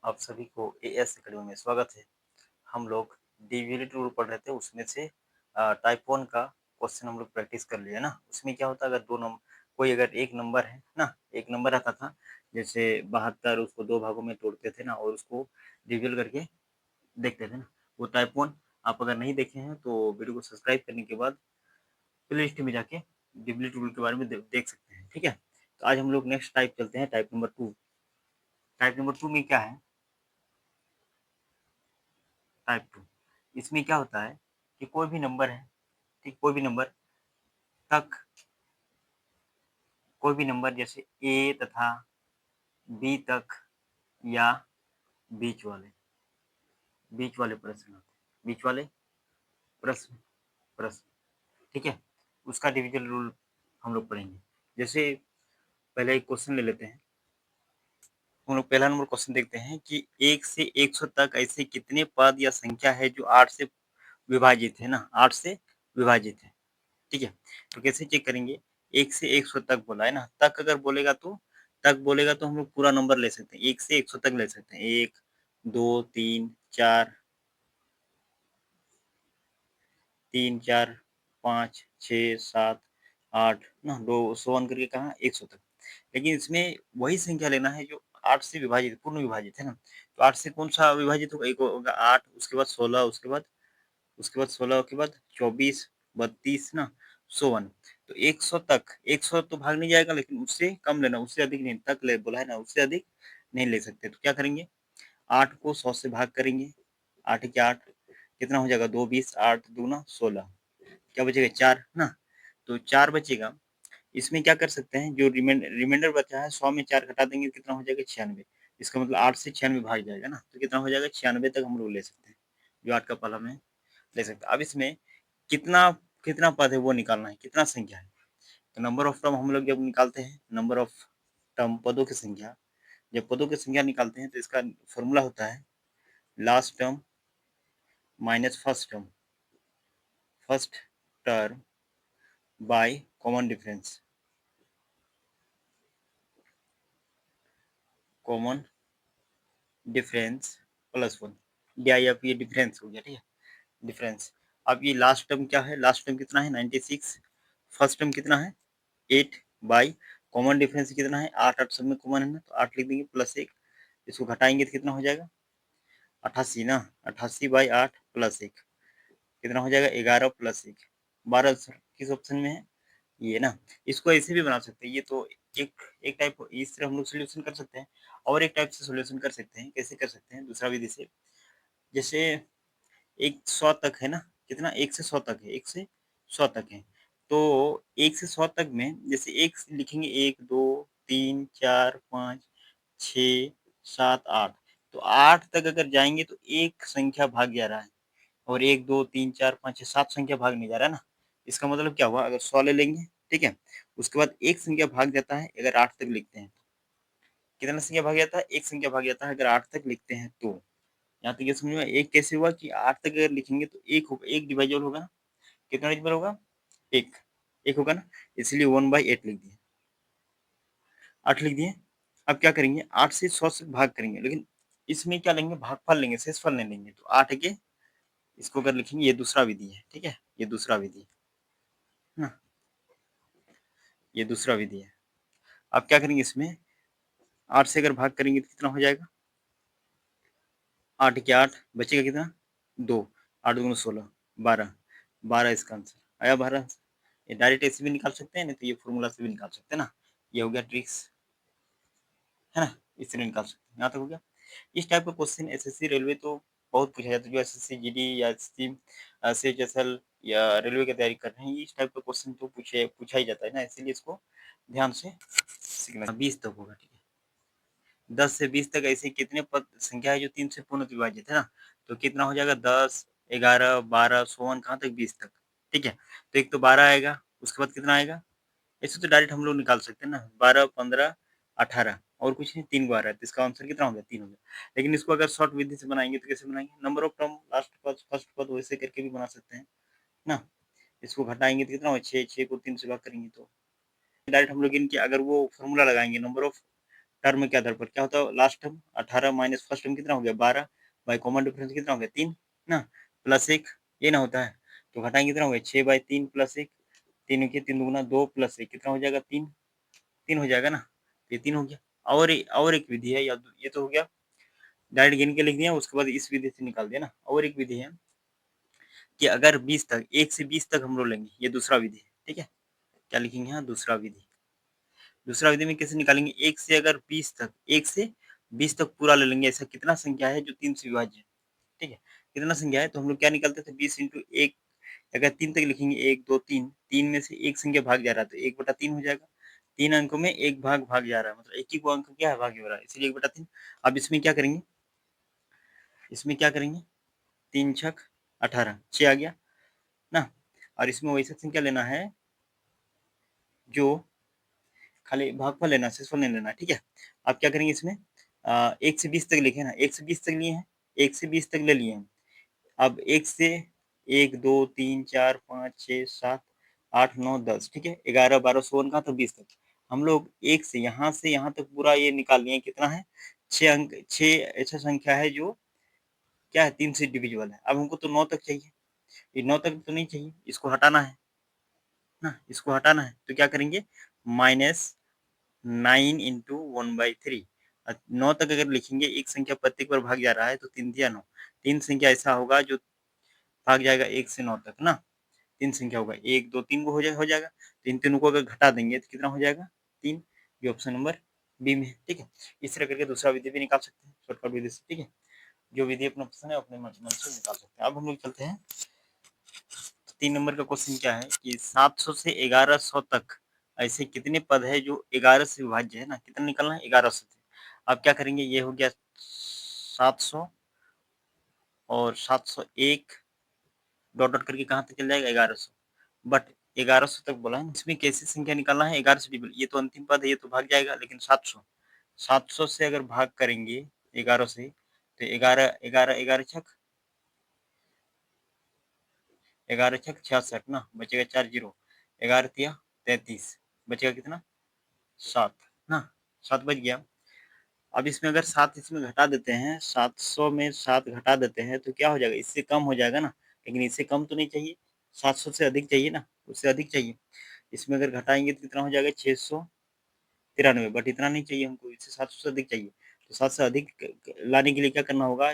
आप सभी को एएस अकेडमी में स्वागत है। हम लोग डिविजिट रूल पढ़ रहे थे, उसमें से टाइप 1 का क्वेश्चन हम लोग प्रैक्टिस कर लिए ना। उसमें क्या होता है, अगर कोई अगर एक नंबर है ना, एक नंबर आता था जैसे 72, उसको दो भागों में तोड़ते थे ना और उसको डिविजल करके देखते थे ना, वो टाइप 1। आप अगर नहीं देखे हैं तो वीडियो को सब्सक्राइब करने के बाद प्ले लिस्ट में जाके डिविजिट रूल के बारे में देख सकते हैं, ठीक है। तो आज हम लोग नेक्स्ट टाइप चलते हैं, टाइप नंबर 2। टाइप नंबर 2 में क्या है, टाइप 2, इसमें क्या होता है कि कोई भी नंबर है, ठीक, कोई भी नंबर तक, कोई भी नंबर जैसे ए तथा बी तक या बीच वाले, बीच वाले प्रश्न होते हैं, बीच वाले प्रश्न, प्रश्न, ठीक है, उसका डिविजन रूल हम लोग पढ़ेंगे। जैसे पहले एक क्वेश्चन ले लेते हैं, हम लोग पहला नंबर क्वेश्चन देखते हैं कि 1 से 100 तक ऐसे कितने पद या संख्या है जो 8 से विभाजित है ना, 8 से विभाजित है, ठीक है। तो कैसे चेक करेंगे, 1 से 100 तक बोला है ना, तक अगर बोलेगा तो, तक बोलेगा तो हम लोग पूरा नंबर ले सकते हैं, 1 से 100 तक ले सकते हैं, 1, 2, 3, 4, 3, 4, 5, 6, 7, 8 ना, 2 सो ऑन करके कहाँ 100 तक। लेकिन इसमें वही संख्या लेना है जो 8 से विभाजित, पूर्ण विभाजित है ना। तो 8 से कौन-सा विभाजित होगा, एक होगा 8, उसके बाद 16, उसके बाद 16 के बाद 24, 32 ना, सो ऑन। तो 100 तक, 100 तो भाग नहीं जाएगा, लेकिन उससे कम लेना, उससे अधिक नहीं, तक ले बोला है ना, उससे अधिक नहीं ले सकते। तो क्या करेंगे, 8 को 100 से भाग करेंगे, 8 के 8 कितना हो जाएगा, 2 20, 8 दूना 16, क्या बचेगा 4 ना। तो 4 बचेगा। इसमें क्या कर सकते हैं, जो रिमाइंडर बचा है 100 में 4 घटा देंगे तो कितना हो जाएगा 96। इसका मतलब 8 से 96 भाग जाएगा ना, तो कितना हो जाएगा 96 तक हम लोग ले सकते हैं, जो 8 का पाला में ले सकते हैं। अब इसमें कितना कितना पद है वो निकालना है, कितना संख्या है। तो नंबर ऑफ टर्म हम लोग जब निकालते हैं, नंबर ऑफ टर्म पदों की संख्या, जब पदों की संख्या निकालते हैं तो इसका फॉर्मूला होता है last term minus first term by common difference, common difference plus 1, DIF, ये डिफरेंस हो गया, ठीक है, डिफरेंस। अब ये लास्ट टर्म क्या है, लास्ट टर्म कितना है 96, फर्स्ट टर्म कितना है 8 बाई कॉमन डिफरेंस कितना है 8, 8 सब में कॉमन है ना, तो 8 लिख देंगे प्लस 1, इसको घटाएंगे तो कितना हो जाएगा 88 ना, 88 बाई 8 प्लस 1 कितना हो जाएगा 11 प्लस 1, 12 किस ऑप्शन में है, ये ना। इसको ऐसे भी बना सकते हैं, ये तो एक एक टाइप, इस तरह हम लोग सोल्यूशन कर सकते हैं। और एक टाइप से सोल्यूशन कर सकते हैं, कैसे कर सकते हैं दूसरा विधि से, जैसे एक 100 तक है ना, कितना 1 से 100 तक है, 1 से 100 तक है। तो 1 से 100 तक में जैसे 1 लिखेंगे, 1, 2, 3, 4, 5, 6, 7, 8। तो 8 तक अगर जाएँगे तो एक संख्या भाग जा रहा है और 1, 2, 3, 4, 5, 6, 7 संख्या भाग नहीं जा रहा है ना। इसका मतलब क्या हुआ, अगर 100 ले लेंगे, ठीक है? उसके बाद एक संख्या भाग जाता है अगर 8 तक लिखते हैं। कितना संख्या भाग जाता है? एक संख्या भाग जाता है अगर 8 तक लिखते हैं तो। यहाँ तक ये समझ में, एक कैसे हुआ कि 8 तक अगर लिखेंगे तो 1 होगा, 1 डिवाइज़ल होगा ना, कितना डिविज़िबल होगा? 1, 1 होगा ना, इसलिए 1/8 लिख दिए, 8 लिख दिए। अब क्या करेंगे, 8 से 100 से भाग करेंगे, लेकिन इसमें क्या लेंगे, भागफल लेंगे, शेषफल नहीं लेंगे। तो 8 के, इसको अगर लिखेंगे, ये दूसरा विधि है, ठीक है? ये दूसरा विधि है ना, ये दूसरा विधि है। अब क्या करेंगे, इसमें 8 से अगर भाग करेंगे तो कितना हो जाएगा? 8 के 8 बचेगा कितना? 2, 8 दूनी 16, 12, 12 इसका आंसर आया, 12। ये डायरेक्ट ऐसे भी निकाल सकते हैं, नहीं तो ये फ़ॉर्मूला से भी निकाल सकते हैं ना। ये हो गया ट्रिक्स, है ना? इससे नहीं निकाल सकते, यहाँ तक हो गया। इस टाइप का क्वेश्चन एसएससी, रेलवे तो बहुत पूछा जाता है, जो एसएससी जीडी या एसएससी सीएचएसएल या रेलवे की तैयारी कर रहे हैं, इस टाइप का क्वेश्चन तो पूछा ही जाता है ना, इसीलिए इसको ध्यान से सीखना। 20 तक होगा, ठीक है। 10 से 20 तक ऐसे कितने पद संख्या है जो 3 से पूर्ण विभाजित है ना, तो कितना हो जाएगा 10, 11, 12 सोवन कहाँ तक 20 तक, ठीक है। तो एक तो 12 आएगा, उसके बाद कितना आएगा, ऐसे तो डायरेक्ट हम लोग निकाल सकते हैं ना, 12, 15, 18 और कुछ नहीं, 3 बार है, तो इसका आंसर कितना हो गया, 3 हो गया। लेकिन इसको अगर शॉर्ट विधि से बनाएंगे तो कैसे बनाएंगे, नंबर ऑफ टर्म लास्ट पद फर्स्ट पद वैसे करके भी बना सकते हैं ना। इसको घटाएंगे तो कितना होगा 6, 6 को 3 से भाग करेंगे तो डायरेक्ट हम लोग इनके अगर वो फॉर्मूला लगाएंगे, नंबर ऑफ टर्म के आधार पर क्या होता है, last term 18 minus first term कितना हो गया 12, बाई कॉमन डिफरेंस कितना हो गया 3 ना, प्लस 1, ये ना होता है तो घटाएंगे कितना हो गया 6/3 प्लस 1, 3 के 3 दूना 2 प्लस 1 कितना हो जाएगा 3, 3 हो जाएगा ना, ये 3 हो गया। और एक विधि है, या ये तो हो गया डायरेक्ट गिन के लिख दिया, उसके बाद इस विधि से निकाल दिया ना। और एक विधि है कि अगर 20 तक 1 से 20 तक हम लोग लेंगे, ये दूसरा विधि है, ठीक है। क्या लिखेंगे यहाँ, दूसरा विधि। दूसरा विधि में कैसे निकालेंगे, 1 से अगर 20 तक, 1 से 20 तक पूरा ले लेंगे, ऐसा कितना संख्या है जो 3 से विभाज्य है, ठीक है। कितना संख्या है तो हम लोग क्या निकालते थे, 20 इंटू 1, अगर 3 तक लिखेंगे 1 2 3, 3 में से एक संख्या भाग जा रहा है तो 1/3 हो जाएगा। 3 अंकों में एक भाग जा रहा है, मतलब एक ही को अंक क्या है, भाग हो रहा है, इसलिए 1/3। अब इसमें क्या करेंगे, इसमें क्या करेंगे, 3 छक 18, 6 आ गया ना। और इसमें वैसा संख्या लेना है जो खाली भागफल लेना, शेषफल नहीं लेना, ठीक है। अब क्या करेंगे इसमें, 1 से 20 तक लिखे ना, 1 से 20 तक लिए हैं, 1 से 20 तक ले लिए हैं। अब 1 से 1 2 3 4 5 6 7 8 9 10, ठीक है, 11 12 16 कहाँ तक 20 तक। हम लोग 1 से यहाँ तक पूरा ये निकाल लिए, कितना है 6 अंक, 6 ऐसा संख्या है जो क्या है 3 से डिविजिबल है। अब हमको तो 9 तक चाहिए, ये 9 तक तो नहीं चाहिए, इसको हटाना है ना, इसको हटाना है तो क्या करेंगे, -9 इंटू 1/3। 9 तक अगर लिखेंगे, एक संख्या प्रत्येक बार भाग जा रहा है तो 3 दिया 9, 3 संख्या ऐसा होगा जो भाग जाएगा 1 से 9 तक ना, 3 संख्या होगा, 1 2 3 को हो जाएगा, तो इन तीनों को अगर घटा देंगे तो कितना हो जाएगा 3, ये ऑप्शन नंबर बी में है, ठीक है। इस तरह करके दूसरा विधि भी निकाल सकते हैं शॉर्टकट विधि से, ठीक है। जो विधि अपना पसंद है अपने मन से निकाल सकते हैं। अब हम लोग चलते हैं 3 नंबर का क्वेश्चन, क्या है कि 700 से 1100 तक ऐसे कितने पद है जो 11 से विभाज्य है ना, कितना निकलना है 1100 से। अब क्या करेंगे, ये हो गया 700 और 701 डॉट डॉट करके कहाँ तक चल जाएगा 1100, बट 1100 तक बोला है, इसमें कैसी संख्या निकालना है 11 से डिविजन, ये तो अंतिम पद है, ये तो भाग जाएगा, लेकिन 700 से अगर भाग करेंगे 11 से तो 11 11 11 छक 11 छक 66 ना, बचेगा 4 जीरो, 11 तिया 33, बचेगा कितना 7 ना, 7 बच गया। अब इसमें अगर 7 इसमें घटा देते हैं, 700 में 7 घटा देते हैं तो क्या हो जाएगा, इससे कम हो जाएगा ना, लेकिन इससे कम तो नहीं चाहिए, 700 से अधिक चाहिए ना, उससे अधिक चाहिए। इसमें अगर घटाएंगे तो कितना हो जाएगा 693, बट इतना नहीं चाहिए हमको, इससे 700 से अधिक चाहिए। तो 7 से अधिक लाने के लिए क्या करना होगा,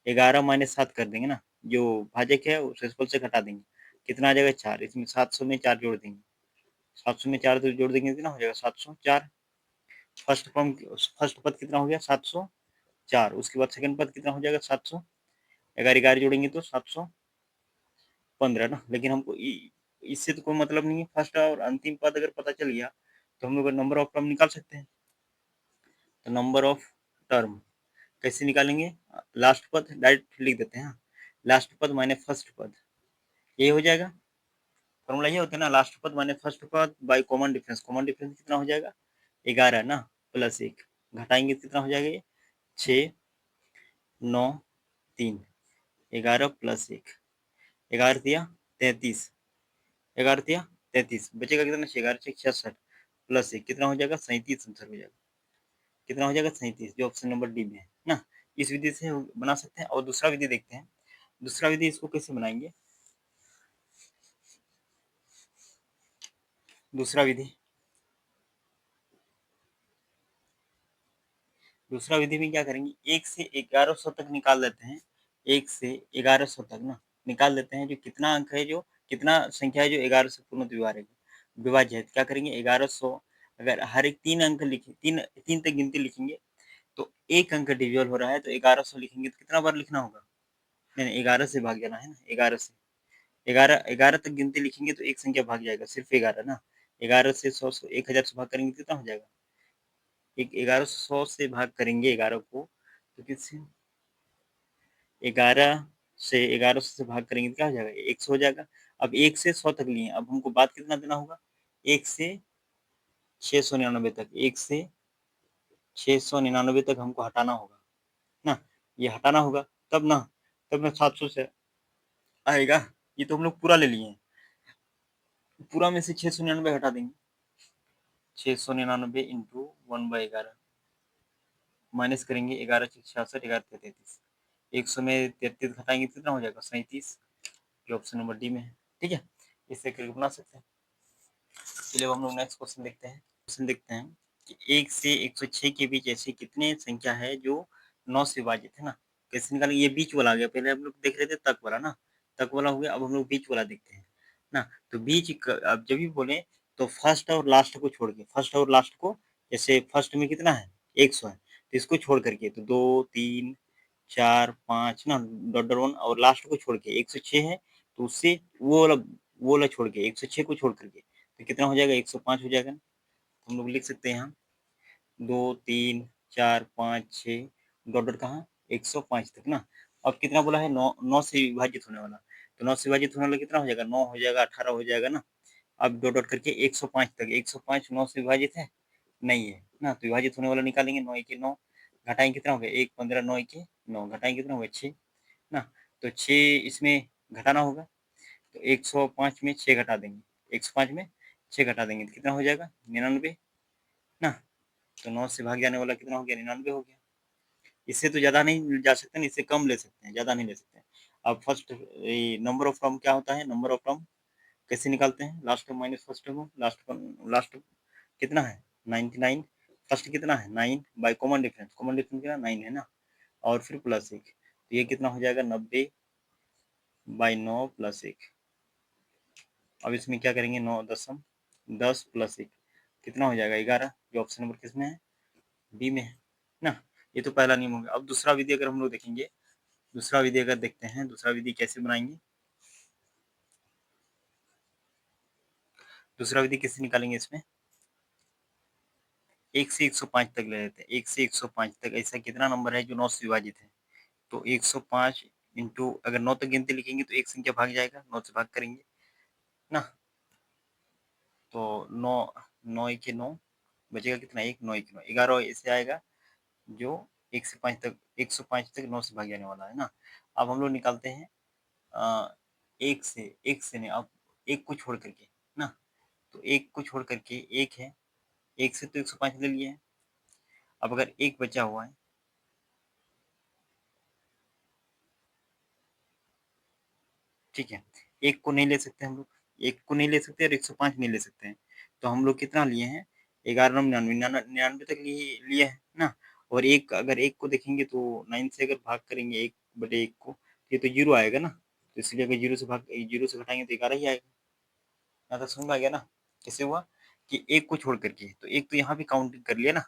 11 माइनस 7 कर देंगे ना, जो भाजक है उस शेषफल से घटा देंगे, कितना आ जाएगा 4, इसमें 700 में 4 जोड़ देंगे, 700 में 4 जोड़ देंगे कितना हो जाएगा 704। फर्स्ट पद कितना हो गया 704, उसके बाद सेकंड पद कितना हो जाएगा 700, 11 11 जोड़ेंगे तो 715 ना। लेकिन हमको इससे तो कोई मतलब नहीं है, फर्स्ट और अंतिम पद अगर पता चल गया तो हम लोग नंबर ऑफ टर्म निकाल सकते हैं। तो नंबर ऑफ टर्म कैसे निकालेंगे, लास्ट पद डायरेक्ट लिख देते हैं, लास्ट पद माइनस फर्स्ट पद, ये हो जाएगा। फॉर्मूला ये होता है ना, लास्ट पद माइनस फर्स्ट पद by common difference, common difference कितना हो जाएगा 11 ना, प्लस 1, घटाएंगे कितना हो जाएगा ये 6 9 3, 11 प्लस 1, 11 दिया 33, 11 दिया 33, बचेगा कितना 11 से 66 प्लस 1 कितना हो जाएगा 37 आंसर हो जाएगा, कितना हो जाएगा 37, जो ऑप्शन नंबर डी में है ना। इस विधि से बना सकते हैं। और दूसरा विधि देखते हैं, दूसरा विधि इसको कैसे बनाएंगे, दूसरा विधि, दूसरा विधि में क्या करेंगे, 1 से 1100 तक निकाल लेते हैं, 1 से 1100 तक ना निकाल लेते हैं, जो कितना अंक है, जो कितना संख्या है जो 11 से पूर्ण विभाज्य है। क्या करेंगे 1100, अगर हर एक 3 अंक लिखे, 3 3 तक गिनती लिखेंगे तो एक अंक डिविजल हो रहा है, तो 1100 लिखेंगे तो कितना बार लिखना होगा, नहीं 11 से भाग जाना है ना, 11 से 11 11 तक गिनती लिखेंगे तो एक संख्या भाग जाएगा, सिर्फ 11 ना, 11 से 100 1000 से भाग करेंगे कितना हो जाएगा, एक 1100 से भाग करेंगे 11 को तो किससे, 11 से 1100 से भाग करेंगे तो क्या हो जाएगा 100 हो जाएगा। अब 1 से 100 तक लिए, अब हमको बाद कितना देना होगा, 1 से 699 तक, 1 से 699 तक हमको हटाना होगा ना, ये हटाना होगा तब ना, तब ना 700 से आएगा। ये तो हम लोग पूरा ले लिए हैं, पूरा में से 699 हटा देंगे, 699 इंटू 1/11 माइनस करेंगे 11 छः 66, 11 33, 100 में 33 घटाएंगे तो कितना हो जाएगा 37, जो ऑप्शन नंबर डी में है। ठीक है, इससे करके बना सकते हैं। चलिए अब हम लोग नेक्स्ट क्वेश्चन देखते हैं। क्वेश्चन देखते हैं कि 1 से 106 के बीच ऐसी कितने संख्या है जो 9 से विभाजित है ना। कैसे निकालेंगे, ये बीच वाला आ गया, पहले हम लोग देख रहे थे तक वाला ना, तक वाला हो गया, अब हम लोग बीच वाला देखते हैं ना। तो बीच अब जब भी बोले तो फर्स्ट और लास्ट को छोड़ के, फर्स्ट और लास्ट को, जैसे फर्स्ट में कितना है 100 है, तो इसको छोड़ करके तो 2 3 4 5 ना, डॉट डॉट 1, और लास्ट को छोड़ के 106 है, तो उससे वो वाला छोड़ के 106 को छोड़ करके तो कितना हो जाएगा 105 हो जाएगा। हम लोग लिख सकते हैं यहाँ 2 3 4 5 6 डॉट डॉट कहाँ 105 तक ना। अब कितना बोला है 9, 9 से विभाजित होने वाला, तो 9 से विभाजित होने वाला कितना हो जाएगा 9 हो जाएगा, 18 हो जाएगा ना। अब डॉट डॉट करके 105 तक, 105 9 से विभाजित है नहीं है ना, तो विभाजित होने वाला निकालेंगे 9 के 9, घटाएंगे कितना हो गया 1 15, 9 के 9, घटाएंगे कितना हो गया 6 ना। तो 6 इसमें घटाना होगा, तो 105 में 6 घटा देंगे, 105 में 6 घटा देंगे तो कितना हो जाएगा 99 ना। तो 9 से भाग जाने वाला कितना हो गया 99 हो गया। इससे तो ज़्यादा नहीं जा सकते ना, इससे कम ले सकते हैं, ज़्यादा नहीं ले सकते हैं। अब फर्स्ट नंबर ऑफ टर्म क्या होता है, नंबर ऑफ टर्म कैसे निकालते हैं, last term minus first term, last कितना है 99, फर्स्ट कितना है 9 bye common difference, common difference कितना 9 है ना, और फिर प्लस 1, तो ये कितना हो जाएगा 90 बाई 9 प्लस 1। अब इसमें क्या करेंगे 9 दसम 10 प्लस 1 कितना हो जाएगा 11, जो ऑप्शन नंबर किसमें है बी में है ना। ये तो पहला नियम हो गया। अब दूसरा विधि अगर हम लोग देखेंगे, दूसरा विधि अगर देखते हैं, दूसरा विधि कैसे बनाएंगे, दूसरा विधि कैसे निकालेंगे, इसमें 1 से 105 तक ले लेते हैं, 1 से 105 तक ऐसा कितना नंबर है जो 9 से विभाजित है, तो 105 इंटू अगर 9 तक गिनते लिखेंगे तो एक संख्या भाग जाएगा, 9 से भाग करेंगे ना, तो 9 9 के 9 बचेगा कितना 1 9 1 9 11 ऐसे आएगा, जो 1 से 5 तक 105 तक 9 से भाग जाने वाला है ना। अब हम लोग निकालते हैं एक से नहीं, अब एक को छोड़ करके ना, तो एक को छोड़ करके एक है, एक से तो 105 ले लिए हैं, अब अगर एक बचा हुआ है, ठीक है, एक को नहीं ले सकते हम लोग, एक को नहीं ले सकते और 105 नहीं ले सकते हैं, तो हम लोग कितना लिए हैं 11 99 99 तक लिए है ना। और एक अगर एक को देखेंगे तो 9 से अगर भाग करेंगे 1/1 को, ये तो जीरो आएगा ना, तो इसलिए अगर जीरो से घटाएंगे तो 11 ही आएगा। यहाँ तक समझ में आ गया ना, कैसे हुआ कि एक को छोड़ करके, तो एक तो यहाँ भी काउंटिंग कर लिया ना,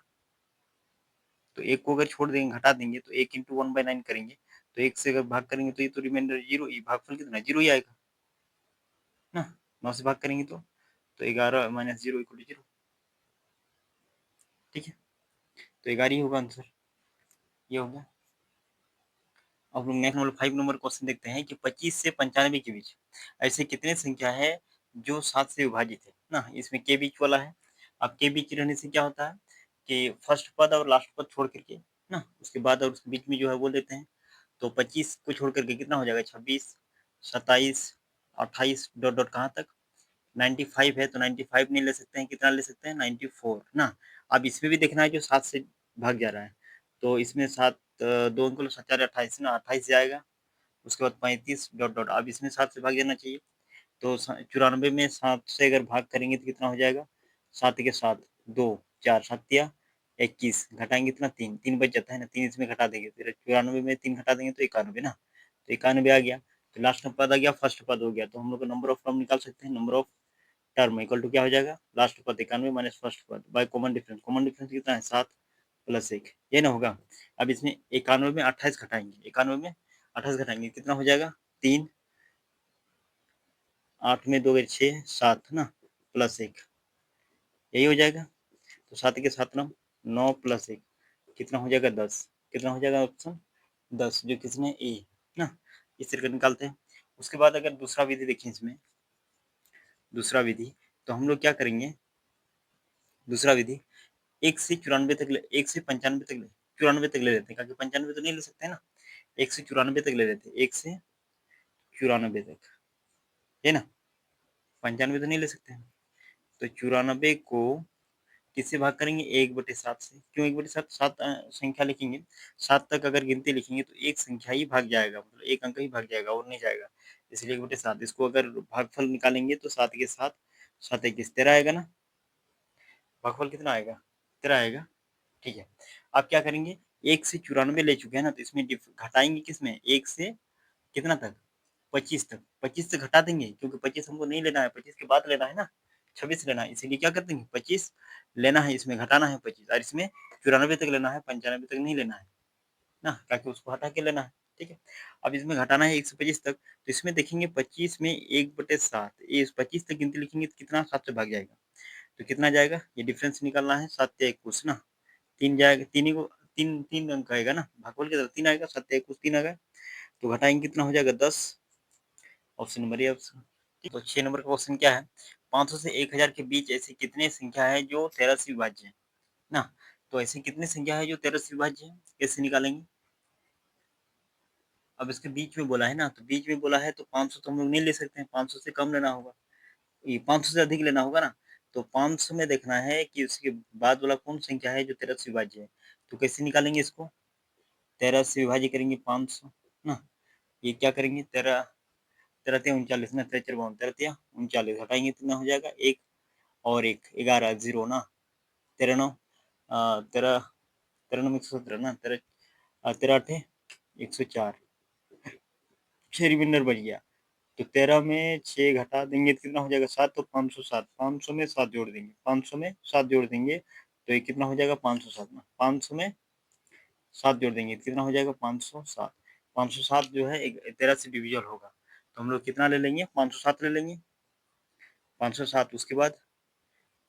तो एक को अगर छोड़ देंगे घटा देंगे तो 1 इंटू 1/9 करेंगे, तो एक से अगर भाग करेंगे तो ये तो रिमाइंडर जीरो, ये भागफल कितना जीरो ही आएगा ना। 9 से भाग करेंगे तो 11 minus zero equal to zero, ठीक है, तो 11 ही होगा आंसर, ये हो गया। अब लोग नेक्स्ट नंबर 5 नंबर क्वेश्चन देखते हैं कि 25 से 95 के बीच ऐसे कितने संख्या है जो 7 से विभाजित है ना। इसमें के बीच वाला है, अब के बीच रहने से क्या होता है कि फर्स्ट पद और लास्ट पद छोड़ करके ना, उसके बाद और उसके बीच में जो है बोल देते हैं, तो 25 को छोड़ करके कितना हो जाएगा 26 27 28 डॉट डॉट कहाँ तक 95 है, तो 95 नहीं ले सकते हैं, कितना ले सकते हैं 94 ना। अब इसमें भी देखना है जो 7 से भाग जा रहा है, तो इसमें 7 2 अंक 7 4 28 ना, 28 से आएगा, उसके बाद 35 डॉट डॉट, अब इसमें 7 से भाग जाना चाहिए, तो 94 में 7 से अगर भाग करेंगे तो कितना हो जाएगा 7 के 7 2 4 7 या 21, घटाएंगे कितना 3 3 बच जाता है ना, 3 इसमें घटा देंगे, फिर 94 में 3 घटा देंगे तो 91 ना, तो 91 आ गया, तो लास्ट में पद आ गया, फर्स्ट पद हो गया, तो हम लोग नंबर ऑफ टर्म निकाल सकते हैं, number of term equal to क्या हो जाएगा लास्ट पद 91 माइनस फर्स्ट पद by common difference, common difference कितना है 7 प्लस 1, ये ना होगा। अब इसमें 91 में 28 घटाएंगे, 91 में 28 घटाएंगे कितना हो जाएगा 3 8 में 2 6 7 ना प्लस 1, यही हो जाएगा, तो 7 के 7 नौ 9 प्लस 1 कितना हो जाएगा 10, कितना हो जाएगा ऑप्शन 10, जो किसमें ए ना, इस तरीके निकालते हैं। उसके बाद अगर दूसरा विधि देखें इसमें, दूसरा विधि तो हम लोग क्या करेंगे, दूसरा विधि 1 से 94 तक 1 से 95 तक 94 तक ले लेते हैं, क्योंकि 95 तो नहीं ले सकते हैं ना, 1 से 94 तक ले लेते हैं, 1 से 94 तक, है ना, 95 तो नहीं ले सकते हैं, तो 94 को किससे भाग करेंगे? 1/7 से। क्यों 1/7? 7 संख्या लिखेंगे, 7 तक अगर गिनती लिखेंगे तो एक संख्या ही भाग जाएगा, मतलब एक अंक ही भाग जाएगा और नहीं जाएगा। इसलिए 1/7 इसको अगर भागफल निकालेंगे तो 7 के साथ 7 21 13 आएगा ना? भागफल कितना आएगा? 13 आएगा। ठीक है। अब क्या करेंगे? 1 से 94 ले चुके हैं ना, तो इसमें घटाएंगे किसमें? 1 से कितना तक? 25 तक। 25 से घटा देंगे क्योंकि 25 हमको नहीं लेना है, 25 के बाद लेना है ना, 26 लेना है। इसीलिए क्या कर देंगे? 25 लेना है, इसमें घटाना है 25 और इसमें 94 तक लेना है, 95 तक नहीं लेना है ना, ताकि उसको हटा के लेना है। ठीक है। अब इसमें घटाना है 1 से 25 तक, तो इसमें देखेंगे 25 में 1/7, ये 25 तक गिनती लिखेंगे तो कितना 7 से भाग जाएगा, तो कितना जाएगा? ये डिफरेंस निकालना है, 7 या 21 ना, 3 जाएगा, 3 ही को 3 3 अंक आएगा ना, भागफल की तरफ 3 आएगा, 7 या 21 3 आएगा, तो घटाएंगे कितना हो जाएगा? 10। Option number A option. तो 6 नंबर का क्वेश्चन क्या है? 500 से 1000 के बीच ऐसी कितनी संख्या है जो 13 से विभाज्य है ना? तो ऐसी कितनी संख्या है जो 13 से विभाज्य है? कैसे निकालेंगे? अब इसके बीच में बोला है ना, तो बीच में बोला है तो 500 तो हम लोग नहीं ले सकते हैं, 500 से कम लेना होगा, ये 500 से अधिक लेना होगा ना। तो 500 में देखना है कि उसके बाद वाला कौन संख्या है जो 13 से विभाज्य है। तो कैसे निकालेंगे इसको? 13 से विभाज्य करेंगे 500 ना, ये क्या करेंगे? 13 13 तिया 39 ना, 13 52 13 तिया 39 हटाएंगे कितना हो जाएगा? 1 और 1 11 0 ना, 13 9 13 13 9 117 ना, 13 8 104, 6 रिमाइंडर बच गया। तो 13 में 6 घटा देंगे तो कितना हो जाएगा? 7, तो 507, 500 में 7 जोड़ देंगे, 500 में 7 जोड़ देंगे तो ये कितना हो जाएगा? 507 ना, 500 में 7 जोड़ देंगे तो कितना हो जाएगा? 507। 507 जो है 13 से डिविजल होगा, तो हम लोग कितना ले लेंगे? 507 ले लेंगे, 507 उसके बाद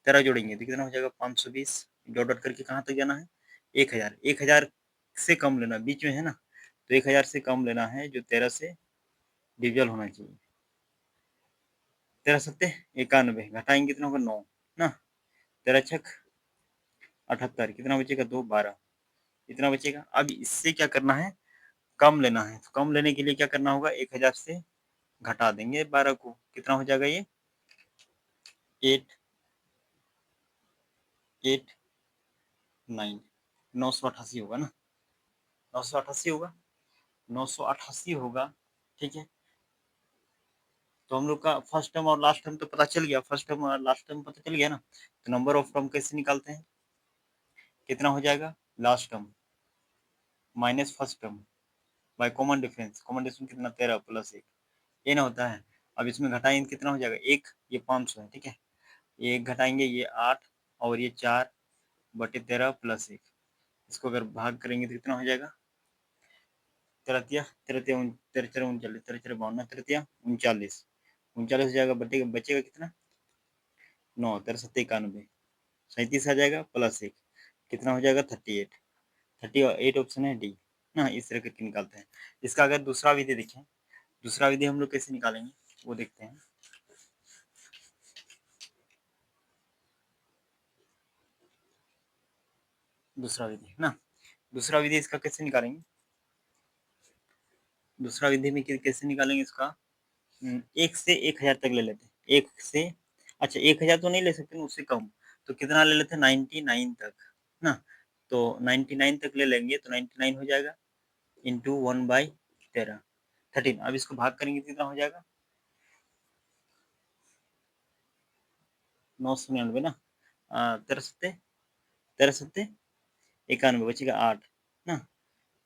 13 जोड़ेंगे तो कितना हो जाएगा? 520। डॉट डॉट करके कहाँ तक जाना है? 1000। 1000 से कम लेना, बीच में है ना, तो 1000 से कम लेना है जो 13 से डिविजल होना चाहिए। 13 सत्ते 91, घटाएंगे कितना होगा? 9 ना, 13 छक 78, कितना बचेगा? 2 12, इतना बचेगा। अब इससे क्या करना है? कम लेना है, तो कम लेने के लिए क्या करना होगा? 1000 से घटा देंगे 12 को, कितना हो जाएगा? ये 8 8 9 988 होगा ना, 988 होगा, 988 होगा। ठीक है। तो हम लोग का फर्स्ट टर्म और लास्ट टर्म तो पता चल गया, फर्स्ट टर्म और लास्ट टर्म पता चल गया ना, तो नंबर ऑफ टर्म कैसे निकालते हैं? कितना हो जाएगा? Last term minus first term by common difference, common difference कितना? 13 प्लस 1, ये ना होता है। अब इसमें घटाएंगे कितना हो जाएगा? 1, ये 500 है, ठीक है, ये 1 घटाएंगे, ये 8 और ये 4/13 प्लस 1, इसको अगर भाग करेंगे तो कितना हो जाएगा? 13 13 13 39, 13 52, 13 39, 39 हो जाएगा, बटेगा बचेगा कितना? 9, 13 7 91, 37 आ जाएगा प्लस 1, कितना हो जाएगा? 38। 38 ऑप्शन है डी ना, इस तरह करके निकालते हैं। इसका अगर दूसरा विधि देखें, दूसरा विधि हम लोग कैसे निकालेंगे वो देखते हैं। दूसरा विधि ना, दूसरा विधि इसका कैसे निकालेंगे? दूसरा विधि में कैसे निकालेंगे इसका? 1 से 1000 तक ले लेते हैं, 1 से, अच्छा 1000 तो नहीं ले सकते ना, उससे कम, तो कितना ले लेते हैं? 99 तक ना, तो 99 तक ले लेंगे तो 99 हो जाएगा इंटू 1/13 13। अब इसको भाग करेंगे तो कितना हो जाएगा? 999 ना, 13 सत्ते 91, बचेगा 8 ना,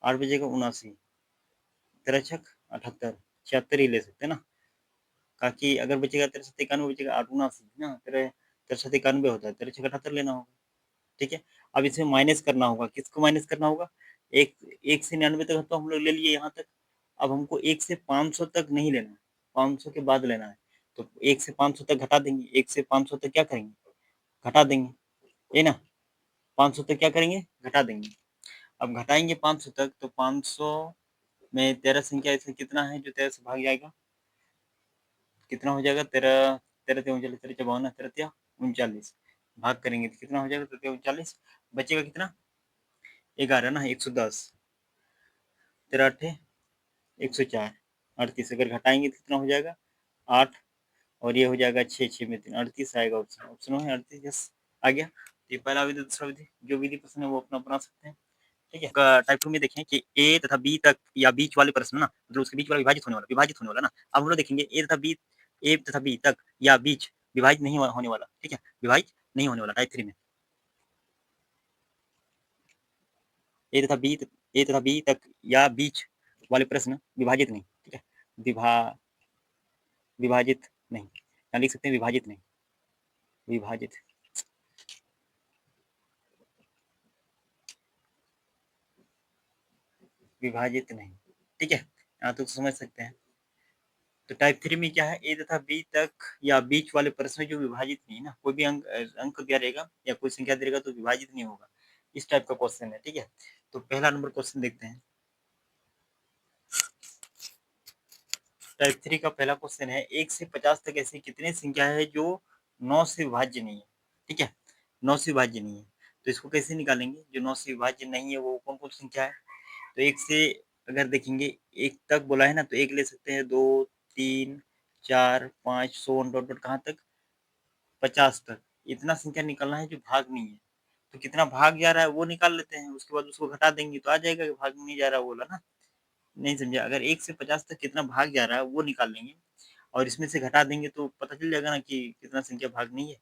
8 बचेगा 79, 13 छक 78, 76 ही ले सकते हैं ना, ताकि अगर बचेगा 13 सत्ते 91, बचेगा 8 79 ना, 13 सत्ते 91 होता है, 13 छक 78 लेना होगा। ठीक है। अब इसमें माइनस करना होगा, किसको माइनस करना होगा? एक 1 से 99 तक तो हम लोग ले लिए यहाँ तक, अब हमको 1 से 500 तक नहीं लेना है, 500 के बाद लेना है, तो 1 से 500 तक घटा देंगे, 1 से 500 तक क्या करेंगे? घटा देंगे, ये ना, 500 तक क्या करेंगे? घटा देंगे। अब घटाएंगे 500 तक, तो 500 में 13 संख्या ऐसे कितना है जो 13 से भाग जाएगा? कितना हो जाएगा? 13 13 तिया 39, 13 चौवन 13 तिया 39, भाग करेंगे तो कितना हो जाएगा? 13 39, बचेगा कितना? 11 ना, 110, 13 8 104, 38, अगर घटाएंगे तो कितना हो जाएगा? 8 और ये हो जाएगा 6 6 में 3, 38 आएगा ऑप्शन, ऑप्शन है 38, यस आ गया। ये पहला विधि, दूसरा विधि, जो विधि पसंद है वो अपना बना सकते हैं। ठीक है? टाइप 2 में देखें कि ए तथा बी तक या बीच वाले प्रश्न ना, मतलब उसके बीच वाला विभाजित होने वाला ना। अब हम लोग देखेंगे ए तथा बी तक या बीच विभाजित नहीं होने वाला। ठीक है? विभाजित नहीं होने वाला टाइप 3 में। ए तथा बी तक या बीच वाले प्रश्न विभाजित नहीं। ठीक है? विभा विभाजित नहीं, यहाँ लिख सकते हैं विभाजित नहीं, विभाजित विभाजित नहीं। ठीक है? यहाँ तो समझ सकते हैं। तो टाइप 3 में क्या है, ए तथा बी तक या बीच वाले प्रश्न जो विभाजित नहीं है ना, कोई भी अंक दिया रहेगा या कोई संख्या दिया रहेगा तो विभाजित नहीं होगा। इस टाइप का क्वेश्चन है। ठीक है? तो पहला नंबर क्वेश्चन देखते हैं। टाइप 3 का पहला क्वेश्चन है, 1 से 50 तक ऐसी कितनी संख्या है जो 9 से विभाज्य नहीं है? ठीक है? 9 से विभाज्य नहीं है। तो इसको कैसे निकालेंगे? जो 9 से विभाज्य नहीं है वो कौन-कौन संख्या है? तो 1 से अगर देखेंगे, 1 तक बोला है ना, तो 1 ले सकते हैं, 2, 3, 4, 5, सो ऑन डॉट डॉट कहाँ तक? 50 तक। इतना संख्या निकालना है जो भाग नहीं है। तो कितना भाग जा रहा है वो निकाल लेते हैं, उसके बाद उसको घटा देंगे तो आ जाएगा कि भाग नहीं जा रहा बोला ना। नहीं समझे? अगर 1 से 50 तक कितना भाग जा रहा है वो निकाल लेंगे और इसमें से घटा देंगे तो पता चल जाएगा ना कि कितना संख्या भाग नहीं है।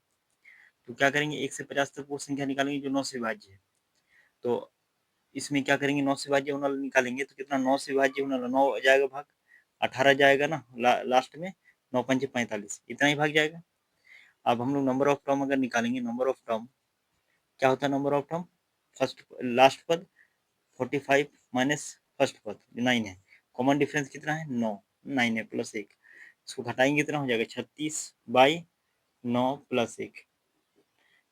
तो क्या करेंगे, 1 से 50 तक वो संख्या निकालेंगे जो 9 से विभाज्य है। तो इसमें क्या करेंगे, 9 से विभाज्य होने वाला निकालेंगे तो कितना 9 से विभाज्य होने वाला, 9 जाएगा भाग, 18 जाएगा ना लास्ट में, 9 पंचे 45, इतना ही भाग जाएगा। अब हम लोग नंबर ऑफ टर्म अगर निकालेंगे, नंबर ऑफ टर्म क्या होता है, number of term first last पद 45 माइनस फर्स्ट पद 9 है, कॉमन डिफरेंस कितना है 9, 9 है प्लस 1, इसको घटाएंगे कितना हो जाएगा 36/9 प्लस 1,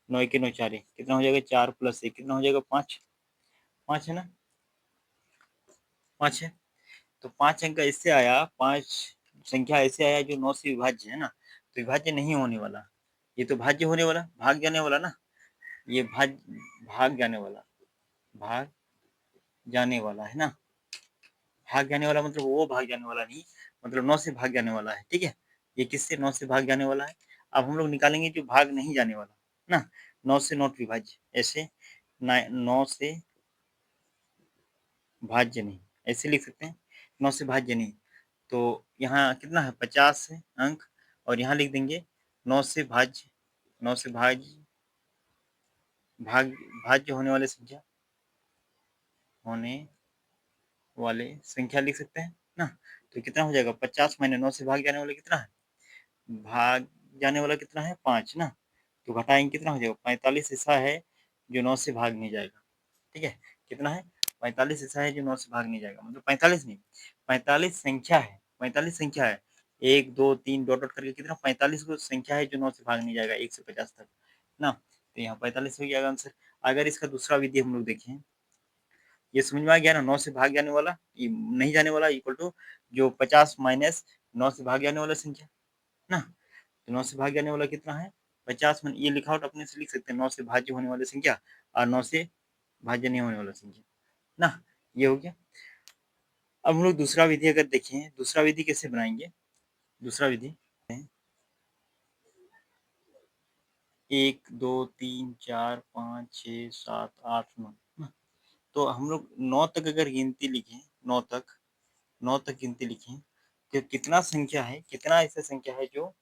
9 के 9 4 कितना हो जाएगा 4 प्लस 1 कितना हो जाएगा 5, 5 है ना, 5 है। तो 5 अंक इससे आया, 5 संख्या ऐसे आया जो 9 से विभाज्य है ना, तो विभाज्य नहीं होने वाला, ये तो भाज्य होने वाला, भाग जाने वाला ना, ये भाग जाने वाला, भाग जाने वाला है ना, भाग जाने वाला मतलब वो भाग जाने वाला नहीं, मतलब 9 से भाग जाने वाला है। ठीक है? ये किससे 9 से भाग जाने वाला है। अब हम लोग निकालेंगे जो भाग नहीं जाने वाला ना, 9 से नॉट विभाज्य, ऐसे 9 से भाज्य नहीं, ऐसे लिख सकते हैं, 9 से भाज्य नहीं। तो यहाँ कितना है 50 है अंक, और यहाँ लिख देंगे 9 से भाज्य, 9 से भाज्य होने वाले संख्या, होने वाले संख्या लिख सकते हैं ना। तो कितना हो जाएगा 50 माइनस 9 से भाग जाने वाला कितना है, भाग जाने वाला कितना है 5 ना, तो घटाएंगे कितना हो जाएगा 45 ऐसा है जो 9 से भाग नहीं जाएगा। ठीक है? कितना है 45 ऐसा है जो 9 से भाग नहीं जाएगा, मतलब 45 नहीं, 45 संख्या है, 45 संख्या है, 1 2 3 डॉट डॉट करके कितना 45 को संख्या है जो 9 से भाग नहीं जाएगा 1 से 50 तक ना। तो यहाँ 45 हो गया आंसर। अगर इसका दूसरा विधि हम लोग देखें, ये समझ में आ गया ना, 9 से भाग जाने वाला, ये नहीं जाने वाला इक्वल टू जो 50 माइनस 9 से भाग जाने वाला संख्या ना। तो 9 से भाग जाने वाला कितना है 50 में, ये लिखा आउट अपने से लिख सकते हैं, 9 से भाज्य होने वाली संख्या और 9 से भाज्य नहीं होने वाला संख्या ना, ये हो गया। अब हम लोग दूसरा विधि अगर देखें, दूसरा विधि कैसे बनाएंगे, दूसरा विधि 1 2 3 4 5 6 7 8 9, तो हम लोग 9 तक अगर गिनती लिखें, 9 तक, 9 तक गिनती लिखें तो कितना संख्या है, कितना ऐसा संख्या है जो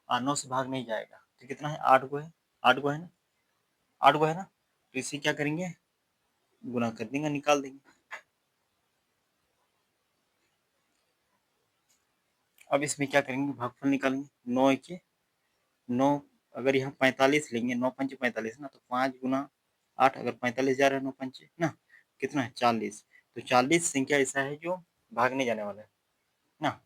9 से भाग नहीं जाएगा, तो कितना है 8 को है, 8 को है ना, 8 को है ना, तो इसे क्या करेंगे गुना कर देंगे, निकाल देंगे। अब इसमें क्या करेंगे भागफल निकालेंगे, 9 के 9, अगर यहाँ 45 लेंगे, 9 पंचे 45 ना, तो 5 गुना 8, अगर 45 जा रहा है 9 पंचे ना, कितना है 40, तो 40 संख्या ऐसा है जो भागने जाने वाला है ना।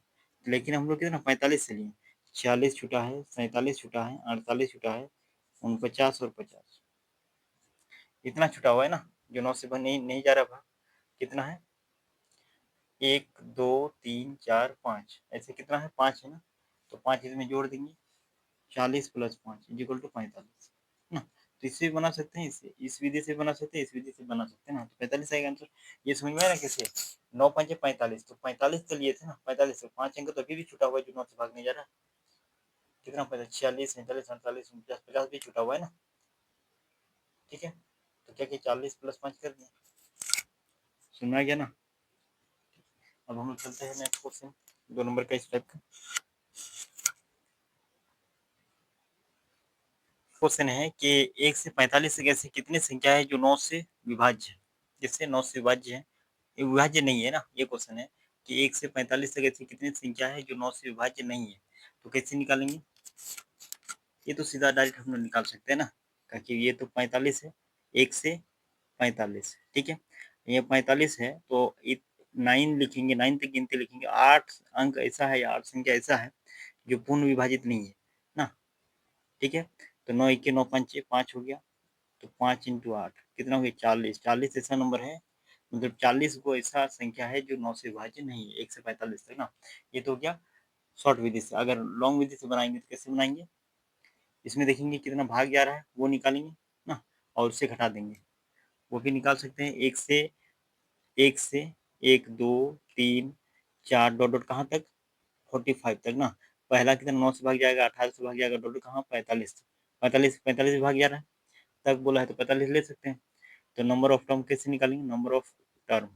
लेकिन हम लोग कितना 45 से लिए, 46 छुटा है, 47 छुटा है, 48 छुटा है, 49 और 50, इतना छुटा हुआ है ना, जो 9 से नहीं जा रहा भाग, कितना है 1 2 3 4 5, ऐसे कितना है 5 है ना, तो 5 इसमें जोड़ देंगे, 40 प्लस 5 इक्वल टू 45 ना। तो इससे भी बना सकते हैं, इससे इस विधि से बना सकते हैं, इस विधि से बना सकते हैं ना, तो 45 आएगा आंसर। ये समझ में आया ना कैसे, 9 पंचे 45, तो 45 तो लिए थे ना, 45 से 5 अंक तो अभी भी छुटा हुआ है जो 9 से भाग नहीं जा रहा, कितना 45 46 47 48 49 50 भी छुटा हुआ है ना। ठीक है, तो क्या किया 40 प्लस 5 कर दिया, सुनना गया ना। अब हम चलते हैं नेक्स्ट क्वेश्चन, 2 नंबर का इस टाइप का क्वेश्चन है कि 1 से 45 तक ऐसी कितनी संख्या है जो 9 से विभाज्य है, जिससे 9 से विभाज्य है, ये विभाज्य नहीं है ना, ये क्वेश्चन है कि 1 से 45 तक ऐसी कितनी संख्या है जो 9 से विभाज्य नहीं है, तो कैसे निकालेंगे, ये तो सीधा डायरेक्ट हम लोग निकाल सकते हैं ना, क्योंकि ये तो 45 है, 1 से 45, ठीक है, ये 45 है तो 9 लिखेंगे, 9 तक गिनती लिखेंगे, 8 अंक ऐसा है या 8 संख्या ऐसा है जो पूर्ण विभाजित नहीं है ना, ठीक है, तो 9 1 9 5 5 हो गया, तो 5 इंटू 8 कितना हो गया 40, 40 ऐसा नंबर है, मतलब 40 को ऐसा संख्या है जो 9 से विभाज्य नहीं है 1 से 45 तक ना, ये तो हो गया शॉर्ट विधि से। अगर लॉन्ग विधि से बनाएंगे तो कैसे बनाएंगे, इसमें देखेंगे कितना भाग जा रहा है वो निकालेंगे ना, और उससे घटा देंगे, वो भी निकाल सकते हैं, एक से 1 2 3 4 डॉट डॉट कहाँ तक 45 तक ना, पहला कितना 9 से भाग जाएगा, 18 से भाग जाएगा, डॉट डॉट कहाँ 45, 45 भाग जा रहा है, तक बोला है तो 45 ले सकते हैं, तो नंबर ऑफ टर्म कैसे निकालेंगे, number of term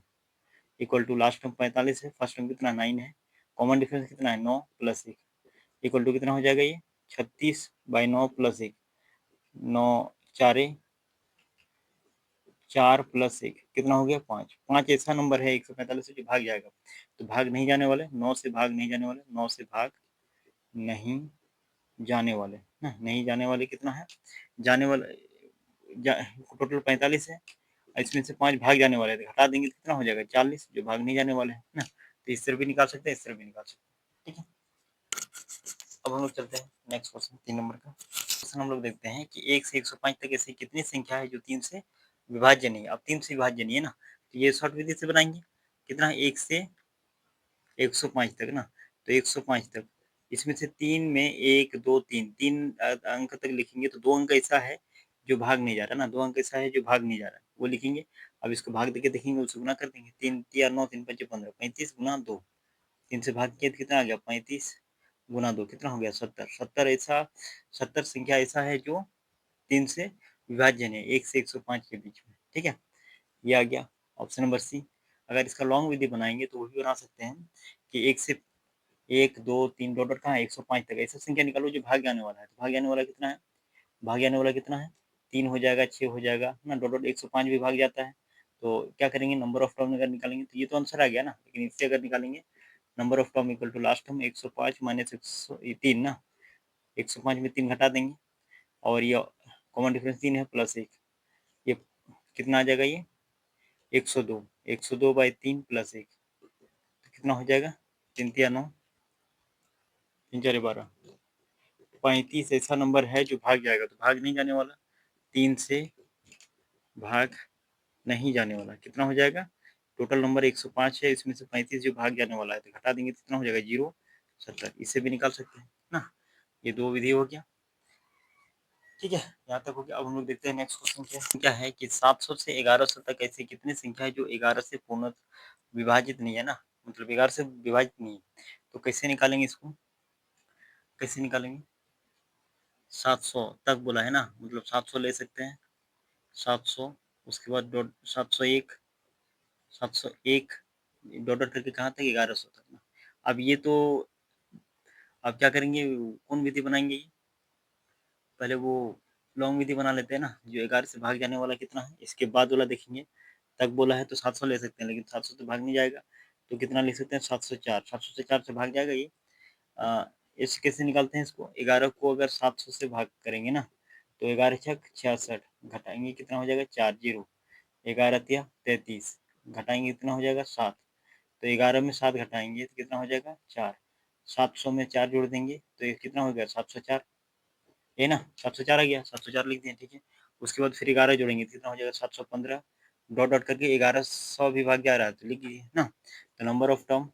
equal to last term 45 है, फर्स्ट टर्म कितना 9 है, कॉमन डिफरेंस कितना है 9 प्लस 1 इक्वल टू कितना हो जाएगा ये 36/9 प्लस 1, 9 4 4 प्लस 1 कितना हो गया 5, 5 ऐसा नंबर है 145 से जो भाग जाएगा, तो भाग नहीं जाने वाले, 9 से भाग नहीं जाने वाले, 9 से भाग नहीं जाने वाले ना, नहीं जाने वाले कितना है, जाने वाले टोटल 45 है, इसमें से 5 भाग जाने वाले थे, घटा देंगे तो कितना हो जाएगा 40 जो भाग नहीं जाने वाले हैं ना, तो इस तरह भी निकाल सकते हैं, इस तरह भी निकाल सकते हैं, ठीक है। अब हम लोग चलते हैं नेक्स्ट क्वेश्चन, 3 नंबर का क्वेश्चन हम लोग देखते हैं कि 1 से 105 तक ऐसी कितनी संख्या है जो 3 से विभाज्य नहीं है, अब 3 से विभाज्य नहीं है ना, तो ये शॉर्ट विधि से बनाएंगे, कितना है 1 से 105 तक ना, तो 105 तक, इसमें से 3 में 1 2 3 3 अंक तक लिखेंगे, तो 2 अंक ऐसा है जो भाग नहीं जा रहा ना, 2 अंक ऐसा है जो भाग नहीं जा रहा है, वो लिखेंगे, अब इसको भाग देके देखेंगे, उससे गुना कर देंगे, 3 3 9 3 5 15, 35 गुना 2, 3 से भाग किया तो कितना आ गया 35 गुना 2 कितना हो गया 70, 70 ऐसा 70 संख्या ऐसा है जो 3 से विभाज्य है 1 से 105 के बीच में, ठीक है, ये आ गया ऑप्शन नंबर सी। अगर इसका लॉन्ग विधि बनाएंगे तो वो भी बना सकते हैं कि 1 से 1 2 3 डॉट डॉट कहाँ है 105 तक ऐसा संख्या निकालो जो भाग जाने वाला है, तो भाग जाने वाला कितना है, भाग जाने वाला कितना है 3 हो जाएगा 6 हो जाएगा ना, डॉट डॉट 105 भी भाग जाता है, तो क्या करेंगे नंबर ऑफ टर्म अगर निकालेंगे तो ये तो आंसर आ गया ना, लेकिन इससे अगर निकालेंगे number of term equal to last term 105 minus 3 ना, 105 में 3 घटा देंगे, और ये कॉमन डिफरेंस 3 है प्लस 1, ये कितना आ जाएगा ये 102, 102/3 प्लस 1, तो कितना हो जाएगा 3 तिया 9 3 4 12, 35 ऐसा नंबर है जो भाग जाएगा, तो भाग नहीं जाने वाला, 3 से भाग नहीं जाने वाला कितना हो जाएगा, टोटल नंबर 105 है, इसमें से 35 जो भाग जाने वाला है तो घटा देंगे तो कितना हो जाएगा 0 70, इससे भी निकाल सकते हैं ना, ये 2 विधि हो गया, ठीक है, यहाँ तक हो गया। अब हम लोग देखते हैं नेक्स्ट क्वेश्चन क्या है कि 700 से 1100 तक ऐसी कितनी संख्या है जो 11 से पूर्ण विभाजित नहीं है ना, मतलब 11 से विभाजित नहीं है, तो कैसे निकालेंगे इसको, कैसे निकालेंगे 700 तक बोला है ना, मतलब 700 ले सकते हैं, 700 उसके बाद डॉट 701, 701 डॉट डॉट करके कहाँ तक 1100 तक ना, अब ये तो अब क्या करेंगे, कौन विधि बनाएंगे ये, पहले वो लॉन्ग विधि बना लेते हैं ना, जो 11 से भाग जाने वाला कितना है, इसके बाद वाला देखेंगे, तक बोला है तो 700 ले सकते हैं, लेकिन 700 से भाग नहीं जाएगा, तो कितना ले सकते हैं 704, 700 से 4 से भाग जाएगा ये, इस कैसे निकालते हैं इसको, 11 को अगर 700 से भाग करेंगे ना, तो 11 छक 66, घटाएंगे कितना हो जाएगा 4 जीरो, 11 तिया 33, घटाएंगे कितना हो जाएगा 7, तो 11 में 7 घटाएंगे तो कितना हो जाएगा 4, 700 में 4 जोड़ देंगे तो ये कितना हो गया 704, ये ना 704 आ गया, 704 लिख दिए, ठीक है, उसके बाद फिर 11 जोड़ेंगे तो कितना हो जाएगा 715, डॉट डॉट करके 1100 भी भाग जा रहा है तो लिख दीजिए ना, तो नंबर ऑफ टर्म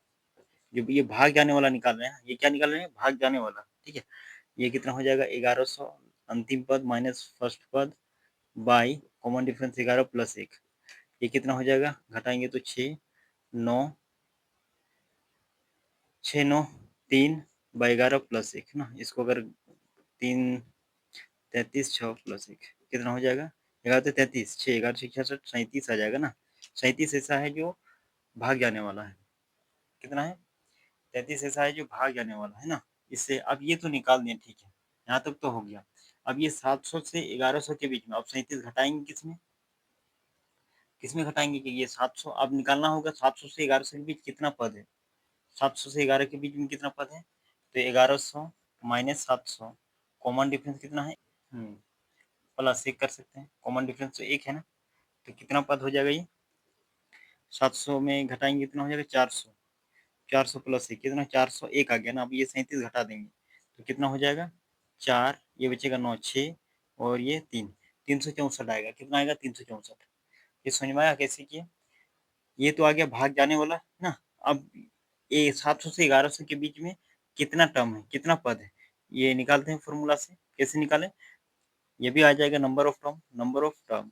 जो ये भाग जाने वाला निकाल रहे हैं, ये क्या निकाल रहे हैं भाग जाने वाला, ठीक है, ये कितना हो जाएगा 1100 अंतिम पद माइनस फर्स्ट पद बाई कॉमन डिफरेंस 11 प्लस 1, ये कितना हो जाएगा घटाएंगे तो 6 9 6 9 3/11 प्लस 1 ना, इसको अगर 3 33 6 प्लस 1 कितना हो जाएगा 11 33, 6 11 6 66 37 आ जाएगा ना। 37 ऐसा है जो भाग जाने वाला है। कितना है? 33 ऐसा है जो भाग जाने वाला है ना। इससे अब ये तो निकाल दें, ठीक है, यहाँ तक तो हो गया। अब ये 700 से 1100 के बीच में अब 37 घटाएंगे किसमें? किसमें घटाएंगे कि ये 700 अब निकालना होगा। 700 से 1100 के बीच कितना पद है? 700 से 11 के बीच में कितना पद है? तो 1100 माइनस 700, कॉमन डिफरेंस कितना है? प्लस एक कर सकते हैं, कॉमन डिफरेंस तो एक है ना। तो कितना पद हो जाएगा ये? 700 में घटाएंगे कितना हो जाएगा? 400। 400 प्लस एक कितना? 401 आ गया ना। अब ये 37 घटा देंगे तो कितना हो जाएगा? 4, ये बचेगा 9, 6 और ये 3, 364 आएगा। कितना आएगा? 364। ये समझ में आया कैसे किया? ये तो आ गया भाग जाने वाला ना। अब ये 700 से 1100 के बीच में कितना टर्म है, कितना पद है, ये निकालते हैं फॉर्मूला से। कैसे निकालें? ये भी आ जाएगा number of term, number of term.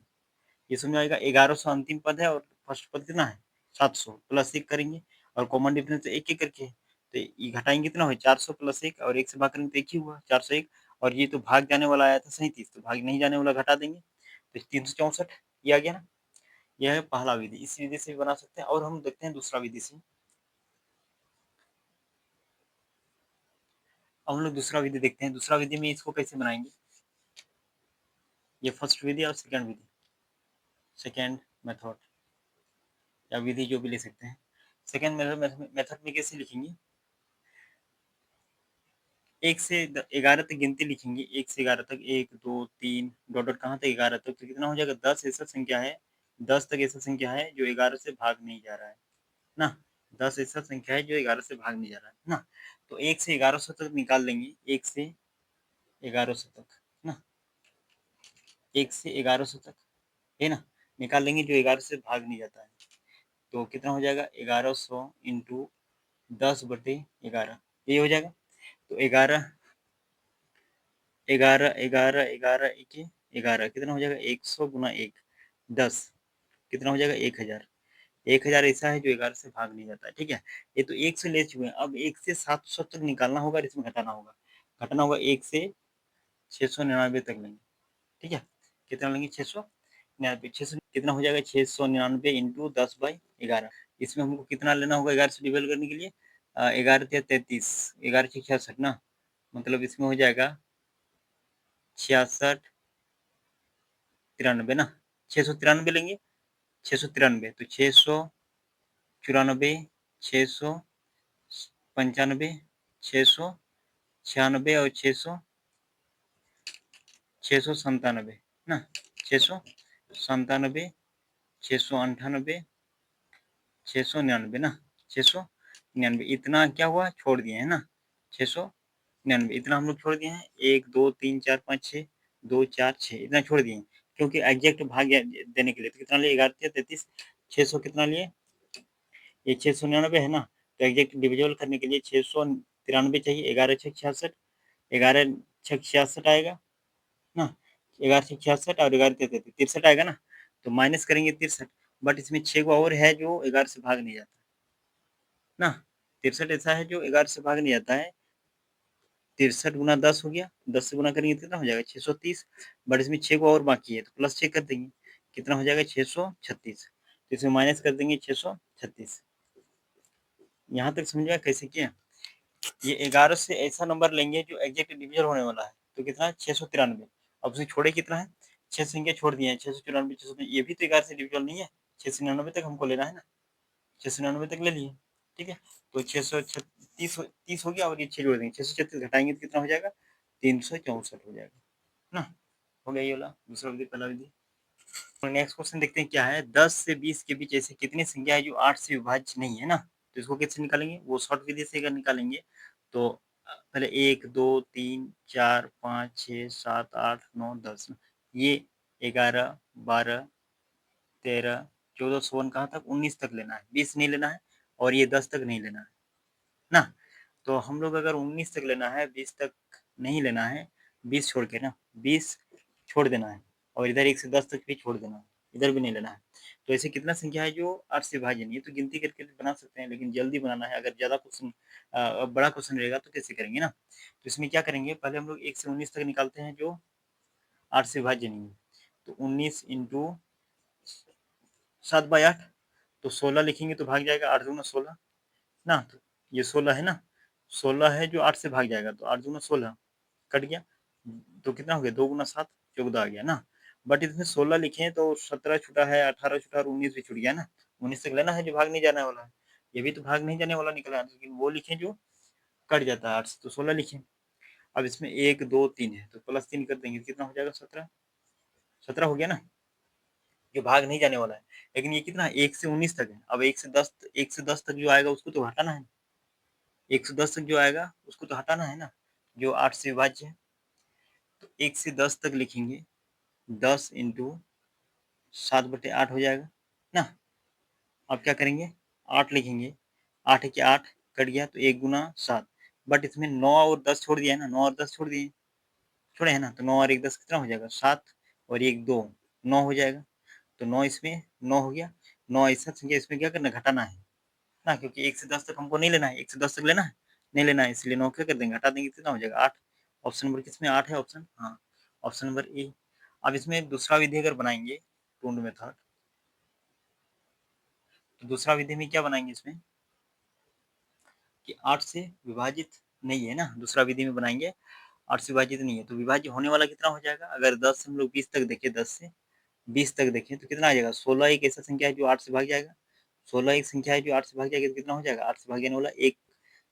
ये समझ आएगा। 1100 अंतिम पद है और फर्स्ट पद कितना है? 700 प्लस एक करेंगे और कॉमन डिफरेंस एक एक करके, तो ये घटाएंगे कितना हुआ? 400 प्लस एक और एक से भाग करेंगे तो एक ही हुआ, 401। और ये तो भाग जाने वाला आया था 37, तो भाग नहीं जाने वाला घटा देंगे तो 364 ये आ गया ना। यह है पहला विधि। इस विधि से भी बना सकते हैं। और हम देखते हैं दूसरा विधि से। अब हम लोग दूसरा विधि देखते हैं। दूसरा विधि में इसको कैसे बनाएंगे? ये फर्स्ट विधि और सेकंड विधि, सेकंड मेथड या विधि जो भी ले सकते हैं। सेकंड मेथड में कैसे लिखेंगे? 1 से 11 तक गिनती लिखेंगे। 1 से 11 तक, 1 2 3 डॉट डॉट कहाँ तक? 11 तक। तो कितना हो जाएगा? 10 ऐसा संख्या है, 10 तक ऐसा संख्या है जो 11 से भाग नहीं जा रहा है ना। 10 ऐसा संख्या है जो 11 से भाग नहीं जा रहा है ना। तो 1 से 1100 तक निकाल लेंगे। 1 से 1100 तक ना, 1 से 1100 तक है ना, निकाल लेंगे जो 11 से भाग नहीं जाता है। तो कितना हो जाएगा? 1100 इंटू 10/11, ये हो जाएगा। तो 11 11 11 11 एक 11 कितना हो जाएगा? 100 गुना 1 10, कितना हो जाएगा? 1000। 1000 ऐसा है जो 11 से भाग नहीं जाता है, ठीक है। ये तो 1 से ले चुके हैं। अब 1 से 700 तक निकालना होगा और इसमें घटाना होगा। घटाना होगा 1 से 699 तक लेंगे, ठीक है। कितना लेंगे? 699। 600 कितना हो जाएगा? 699 इंटू 10/11। इसमें हमको कितना लेना होगा 11 से डिवाइड करने के लिए? 11 या 33, 11 से 66 ना, मतलब इसमें हो जाएगा 66 93 ना। 693 लेंगे, 693 तो 694, 695, 696 और 697 ना, 697, 698, 699 ना, 699 इतना क्या हुआ? छोड़ दिए है ना। 699 इतना हम लोग छोड़ दिए हैं। 1 2 3 4 5 6, 2 4 6 इतना छोड़ दिए हैं, क्योंकि एग्जैक्ट भाग देने के लिए। तो कितना लिए? 11 33, 600 कितना लिए? ये 699 है ना। तो एग्जैक्ट डिविजिबल करने के लिए 693 चाहिए। 11 6 66, 11 6 66 आएगा ना। 11 6 66 और 11 33 63 आएगा ना। तो माइनस करेंगे 63, बट इसमें 6 को और है जो 11 से भाग नहीं जाता ना। 63 ऐसा है जो 11 से भाग नहीं जाता है। 63 गुना 10 हो गया, 10 से गुना करेंगे तो कितना हो जाएगा? 630, बट इसमें 6 को और बाकी है तो प्लस 6 कर देंगे, कितना हो जाएगा? 636। तो इसमें माइनस कर देंगे 636। यहाँ तक समझ गया कैसे किया? ये 11 से ऐसा नंबर लेंगे जो एग्जैक्ट डिविजन होने वाला है। तो कितना? 693। अब उसमें छोड़े कितना है? 6 संख्या छोड़ दिए हैं। 694, 600, ये भी तो 11 से डिविजल नहीं है। 699 तक हमको लेना है ना, 699 तक ले लिए, ठीक है। तो 636 30 हो गया और ये 6 जोड़ देंगे। 636 घटाएंगे तो कितना हो जाएगा? 364 हो जाएगा ना। हो गया ये वाला दूसरा विधि, पहला विधि। और नेक्स्ट क्वेश्चन देखते हैं क्या है। 10 से 20 के बीच ऐसे कितनी संख्या है जो 8 से विभाज्य नहीं है ना। तो इसको कैसे निकालेंगे? वो शॉर्ट विधि से अगर निकालेंगे तो पहले 1 2 3 4 5 6 7 8 9 10, ये 11 12 13 14 16 कहाँ तक? 19 तक लेना है, 20 नहीं लेना है। और ये 10 तक नहीं लेना है ना। तो हम लोग अगर 19 तक लेना है, 20 तक नहीं लेना है, 20 छोड़ के ना, 20 छोड़ देना है। और इधर 1 से 10 तक भी छोड़ देना है, इधर भी नहीं लेना है। तो ऐसे कितना संख्या है जो 8 से विभाज्य नहीं है? तो गिनती करके बना सकते हैं, लेकिन जल्दी बनाना है। अगर ज़्यादा क्वेश्चन बड़ा क्वेश्चन रहेगा तो कैसे करेंगे ना। तो इसमें क्या करेंगे? पहले हम लोग 1 से 19 तक निकालते हैं जो 8 से विभाज्य नहीं है। तो 19 इंटू 7/8, तो 16 लिखेंगे तो भाग जाएगा, 8 दूना 16 ना, तो ये 16 है ना, 16 है जो 8 से भाग जाएगा, तो 8 दूना 16 कट गया, तो कितना हो गया, 2 गुना 7 14 आ गया ना। बट इसमें 16 लिखे हैं तो 17 छूटा है, 18 छूटा और 19 भी छूट गया ना। 19 तक लेना है जो भाग नहीं जाने वाला है, ये भी तो भाग नहीं जाने वाला निकला है, लेकिन वो लिखे जो कट जाता है 8 से, तो 16 लिखे। अब इसमें 1 2 3 है तो +3 कर देंगे, कितना हो जाएगा, 17, 17 हो गया ना, जो भाग नहीं जाने वाला है। लेकिन ये कितना है, 1 से 19 तक है। अब 1 से 10 तक जो आएगा उसको तो हटाना है, 110 तक जो आएगा उसको तो हटाना है ना, जो 8 से विभाज्य है। तो 1 से 10 तक लिखेंगे, 10 इंटू 7/8 हो जाएगा ना। अब क्या करेंगे, 8 लिखेंगे, 8 है कि 8 कट गया, तो 1 गुना 7, बट इसमें 9 और 10 छोड़ दिया है ना, 9 और 10 छोड़ दिए, छोड़े है ना, तो 9 और 1 10 कितना हो जाएगा, 7 और 1 2 9 हो जाएगा। तो 9 इसमें 9 हो गया, 9 ऐसा संख्या इसमें क्या करना, घटाना है ना, क्योंकि 1 से 10 तक हमको नहीं लेना है, 1 से 10 तक लेना है, नहीं लेना है, इसलिए 9 क्या कर देंगे, हटा देंगे, कितना हो जाएगा, 8। ऑप्शन नंबर किसमें 8 है, ऑप्शन, हाँ, ऑप्शन नंबर ए। अब इसमें दूसरा विधि अगर बनाएंगे, टूंड मेथड, तो दूसरा विधि में क्या बनाएंगे इसमें कि 8 से विभाजित नहीं है ना, दूसरा विधि में बनाएंगे 8 से विभाजित नहीं है, तो विभाज्य होने वाला कितना हो जाएगा, अगर 10 हम लोग 20 तक देखें, 10 से 20 तक देखें तो कितना आ जाएगा, 16 एक ऐसा संख्या है जो 8 से भाग जाएगा, 16 एक संख्या है जो 8 से भाग जाएगा, तो कितना हो जाएगा, 8 से भाग जाने वाला एक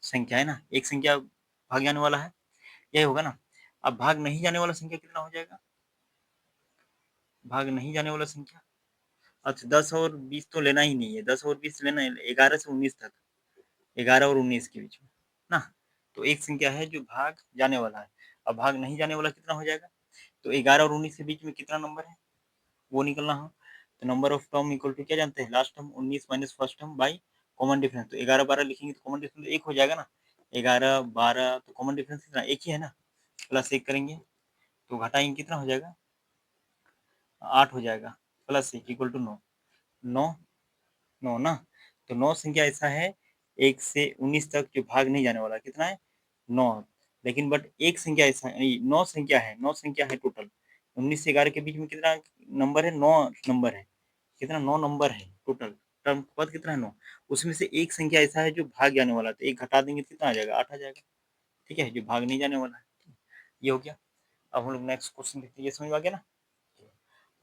संख्या है ना, एक संख्या भाग जाने वाला है, यही होगा ना। अब भाग नहीं जाने वाला संख्या कितना हो जाएगा, भाग नहीं जाने वाला संख्या, अच्छा 10 और 20 तो लेना ही नहीं है, 10 और 20 लेना है, 11 से 19 तक, 11 और 19 के बीच में ना, तो एक संख्या है जो भाग जाने वाला है। अब भाग नहीं जाने वाला कितना हो जाएगा, तो 11 और 19 के बीच में कितना नंबर है वो निकलना हो, तो number of term equal to क्या जानते हैं, last term 19 minus first term by common difference, तो 11 12 लिखेंगे तो कॉमन डिफरेंस एक हो जाएगा ना, 11 12 तो कॉमन डिफरेंस कितना, एक ही है ना, प्लस एक करेंगे तो घटाएंगे कितना हो जाएगा, 8 हो जाएगा, प्लस एक इक्वल टू 9, 9 9 ना, तो 9 संख्या ऐसा है 1 से 19 तक जो भाग नहीं जाने वाला, कितना है, 9। लेकिन बट एक संख्या ऐसा नहीं, 9 संख्या है, 9 संख्या है टोटल, 19 से 11 के बीच में कितना नंबर है, 9 नंबर है, कितना, 9 नंबर है टोटल, टर्म के बाद कितना है, 9, उसमें से एक संख्या ऐसा है जो भाग जाने वाला है, तो एक घटा देंगे तो कितना आ जाएगा, 8 आ जाएगा, ठीक है, जो भाग नहीं जाने वाला है, ये हो गया। अब हम लोग नेक्स्ट क्वेश्चन देखते हैं, ये समझ में आ गया ना।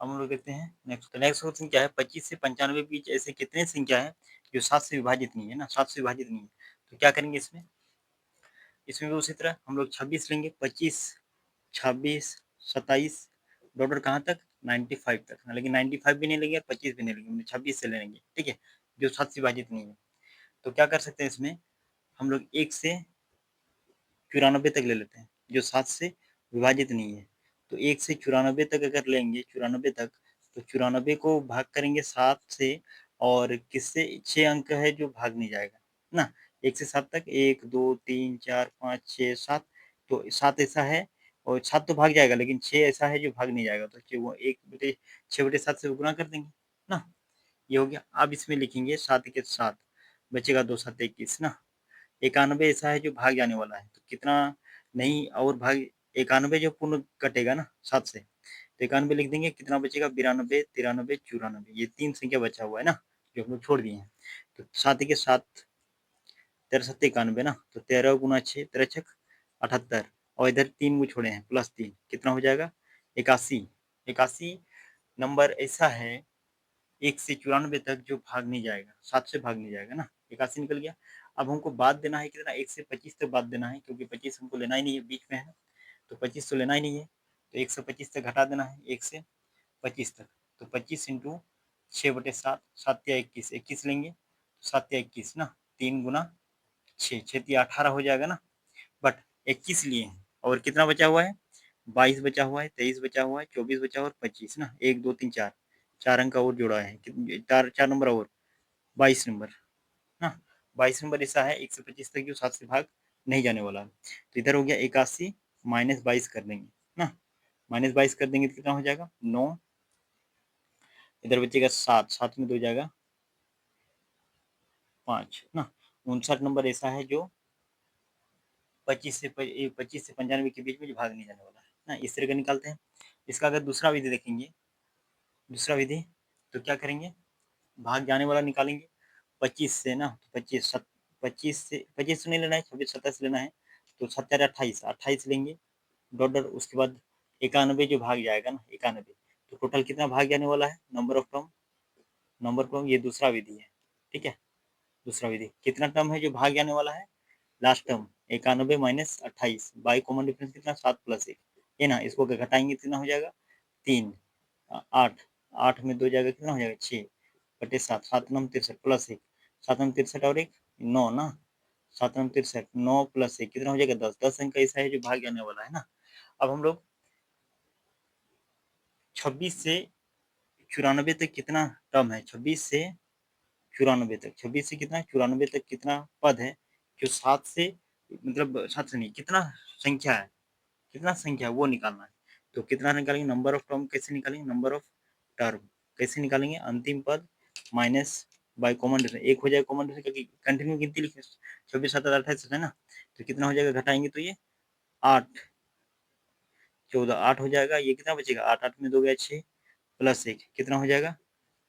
अब हम लोग देखते हैं नेक्स्ट, नेक्स्ट क्वेश्चन क्या है, 25 से 95 के बीच ऐसे कितने संख्या है जो 7 से विभाजित नहीं है ना, 7 से विभाजित नहीं है, तो क्या करेंगे इसमें, इसमें भी उसी तरह हम लोग 26 लेंगे, 25 26 27 डॉलर कहाँ तक, 95 तक, लेकिन 95 भी नहीं लेंगे और 25 भी नहीं लेंगे, 26 से लेंगे, ठीक है, जो 7 से विभाजित नहीं है। तो क्या कर सकते हैं इसमें, हम लोग 1 से 94 तक ले लेते हैं, जो 7 से विभाजित नहीं है, तो 1 से 94 तक अगर लेंगे, 94 तक, तो 94 को भाग करेंगे 7 से, और किससे, 6 अंक है जो भाग नहीं जाएगा ना, 1 से 7 तक, 1 2 3 4 5 6 7, तो 7 ऐसा है, और 7 तो भाग जाएगा, लेकिन 6 ऐसा है जो भाग नहीं जाएगा, तो वो 1/6/7 से गुना कर देंगे ना, ये हो गया। अब इसमें लिखेंगे 7 के 7, बचेगा 2 7 21 ना, 91 ऐसा है जो भाग जाने वाला है, तो कितना नहीं, और भाग 91 जो पूर्ण कटेगा ना 7 से, तो 91 लिख देंगे, कितना बचेगा, 92 93 94, ये 3 संख्या बचा हुआ है ना, जो हम लोग छोड़ दिए हैं। तो 7 के 7, 13 7 91 ना, तो 13 गुना 6 13 छक 78, और इधर 3 को छोड़े हैं, +3 कितना हो जाएगा, 81। 81 नंबर ऐसा है 1 से 94 तक जो भाग नहीं जाएगा, 7 से भाग नहीं जाएगा ना, 81 निकल गया। अब हमको बाद देना है कितना, 1 से 25 तक बाद देना है, क्योंकि 25 हमको लेना ही नहीं है, बीच में है, तो 25 तो लेना ही नहीं है, तो 1 से 25 तक घटा देना है, 1 से 25 तक, तो 25 इंटू 6/7, 7 या 21, 21 लेंगे, 7 या 21 ना, 3 गुना 6, 6 या 18 हो जाएगा ना, बट 21 लिए हैं, और कितना बचा हुआ है, 22 बचा हुआ है, 23 बचा हुआ है, 24 बचा हुआ है, 25 ना, 1 2 3 4, 4 अंक और जोड़ा है, चार चार नंबर और 22 नंबर ना, 22 नंबर ऐसा है 1 से 25 तक जो 7 से भाग नहीं जाने वाला है, तो इधर हो गया 81 माइनस 22 कर देंगे ना, माइनस 22 कर देंगे तो कितना हो जाएगा, 9, इधर बचेगा 7, 7 में 2 जाएगा 5 ना, 59 नंबर ऐसा है जो 25 से 95 के बीच में जो भाग नहीं जाने वाला है ना, इस तरह का निकालते हैं। इसका अगर दूसरा विधि देखेंगे, दूसरा विधि, तो क्या करेंगे, भाग जाने वाला निकालेंगे 25 से ना, तो 25 से नहीं लेना है, 26 27 लेना है, तो 7 28 28 लेंगे डॉट डॉट, उसके बाद 91 जो भाग जाएगा ना 91, तो टोटल कितना भाग जाने वाला है, नंबर ऑफ टर्म, ये दूसरा विधि है। ठीक है, दूसरा विधि कितना टर्म है जो भाग जाने वाला है, last term 91 minus 28 by common difference कितना 7 प्लस 1, ये ना, इसको घटाएंगे कितना हो जाएगा 3 8, 8 में 2 जाएगा कितना हो जाएगा 6 बटे 7, 7 नम 63 प्लस 1, 7 नम 63 और 1 9 ना, 7 नम 63 9 प्लस 1 कितना हो जाएगा 10, 10 अंक ऐसा है जो भाग जाने वाला है ना। अब हम लोग 26 से 94 तक कितना टर्म है, 26 से कितना 94 तक कितना पद है जो 7 से, मतलब 7 से नहीं, कितना संख्या है, कितना संख्या है वो निकालना है। तो कितना निकालेंगे, नंबर ऑफ टर्म कैसे निकालेंगे, नंबर ऑफ टर्म कैसे निकालेंगे, अंतिम पद माइनस बाय कॉमन डिफरेंस, एक हो जाएगा कॉमन डिफरेंस क्योंकि कंटिन्यू गिनती लिखे 26 27 28 है ना, तो कितना हो जाएगा, घटाएंगे तो ये 8 14 8 हो जाएगा, ये कितना बचेगा 8 8 में 2 गया 6 प्लस 1 कितना हो जाएगा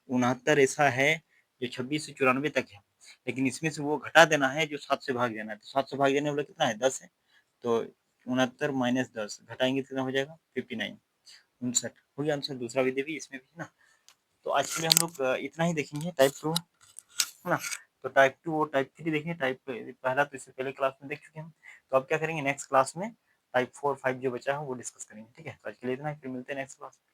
69 ऐसा है जो 26 से 94 तक है, लेकिन इसमें से वो घटा देना है जो 7 से भाग देना है, तो 7 से भाग देने वाला कितना है 10 है, तो 69 माइनस 10 घटाएंगे कितना हो जाएगा 59, 59 हो गया आंसर। दूसरा विधि भी इसमें भी है ना। तो आज के लिए हम लोग इतना ही देखेंगे टाइप 2 है ना। तो टाइप 2 और टाइप 3 देखेंगे, टाइप पहला तो इससे पहले क्लास में देख चुके हैं। तो अब क्या करेंगे नेक्स्ट क्लास में टाइप 4 5 जो बचा है वो डिस्कस करेंगे। ठीक है, तो आज के लिए इतना ही, फिर मिलते हैं नेक्स्ट क्लास में।